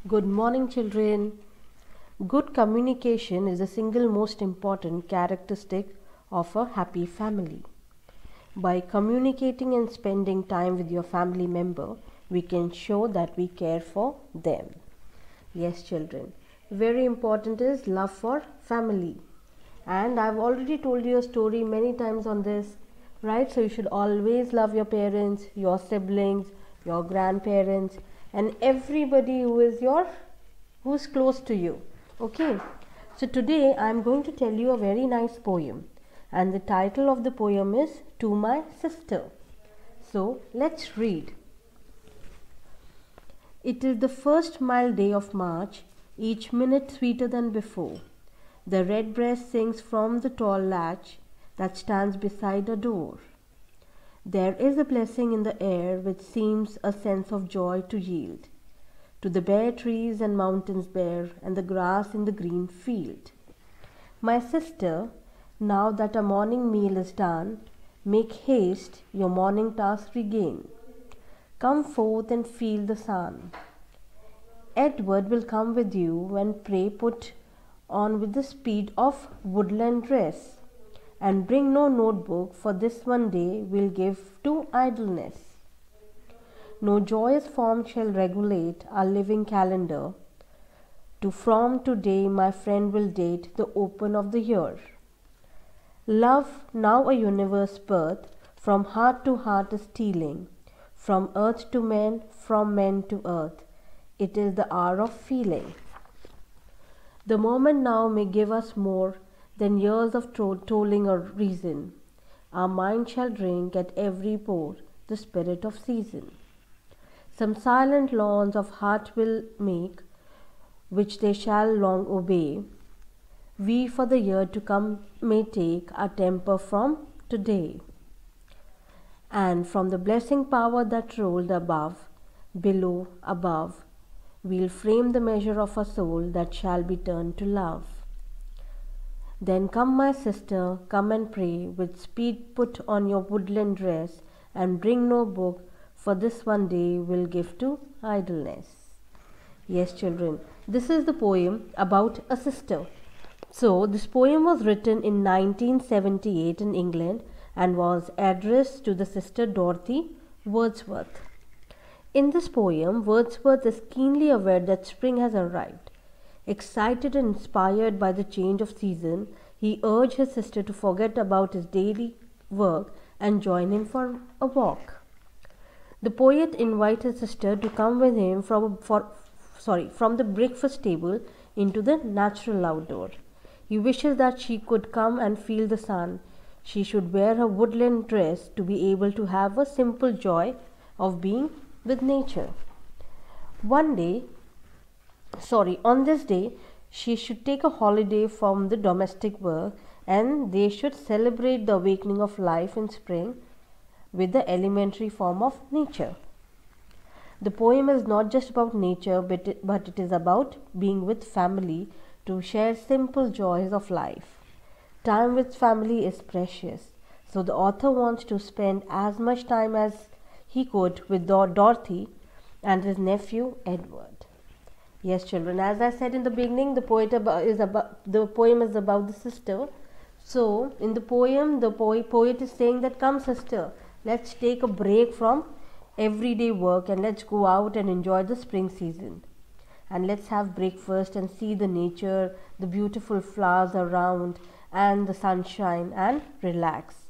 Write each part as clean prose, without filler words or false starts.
Good morning, children. Good communication is the single most important characteristic of a happy family. By communicating and spending time with your family member, we can show that we care for them. Yes, children. Very important is love for family. And I've already told you a story many times on this, right? So you should always love your parents, your siblings, your grandparents, and everybody who's close to you. Okay? So today I'm going to tell you a very nice poem, and the title of the poem is To My Sister. So let's read. It is the first mild day of March, each minute sweeter than before. The redbreast sings from the tall latch that stands beside a door. There is a blessing in the air which seems a sense of joy to yield to the bare trees and mountains bare and the grass in the green field. My sister, now that our morning meal is done, make haste your morning task regain. Come forth and feel the sun. Edward will come with you and pray put on with the speed of woodland dress, and bring no notebook, for this one day will give to idleness. No joyous form shall regulate our living calendar. From today my friend will date the open of the year. Love, now a universe birth, from heart to heart is stealing, from earth to men, from men to earth. It is the hour of feeling. The moment now may give us more than years of tolling or reason. Our mind shall drink at every pore the spirit of season. Some silent laws of heart will make, which they shall long obey. We for the year to come may take our temper from today. And from the blessing power that rolled above, below, above, we'll frame the measure of a soul that shall be turned to love. Then come, my sister, come and pray, with speed put on your woodland dress, and bring no book, for this one day will give to idleness. Yes, children, this is the poem about a sister. So, this poem was written in 1978 in England and was addressed to the sister Dorothy Wordsworth. In this poem, Wordsworth is keenly aware that spring has arrived. Excited and inspired by the change of season, he urged his sister to forget about his daily work and join him for a walk. The poet invites his sister to come with him from the breakfast table into the natural outdoor. He wishes that she could come and feel the sun. She should wear her woodland dress to be able to have a simple joy of being with nature. On this day, she should take a holiday from the domestic work, and they should celebrate the awakening of life in spring with the elementary form of nature. The poem is not just about nature, but it is about being with family to share simple joys of life. Time with family is precious, so the author wants to spend as much time as he could with Dorothy and his nephew Edward. Yes, children, as I said in the beginning, the poem is about the sister. So, in the poem, the poet is saying that, come sister, let's take a break from everyday work and let's go out and enjoy the spring season. And let's have breakfast and see the nature, the beautiful flowers around and the sunshine, and relax.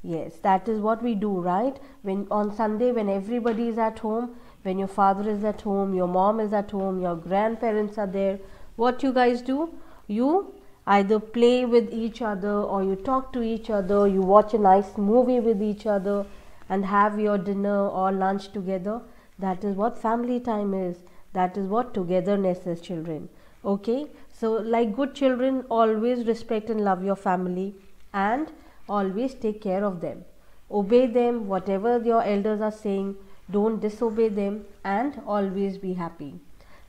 Yes, that is what we do, right? When on Sunday, when everybody is at home, when your father is at home, your mom is at home, your grandparents are there, what you guys do? You either play with each other, or you talk to each other, you watch a nice movie with each other and have your dinner or lunch together. That is what family time is. That is what togetherness is, children. Okay, so like good children, always respect and love your family and always take care of them. Obey them, whatever your elders are saying. Don't disobey them, and always be happy.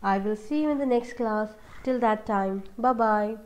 I will see you in the next class. Till that time, bye bye.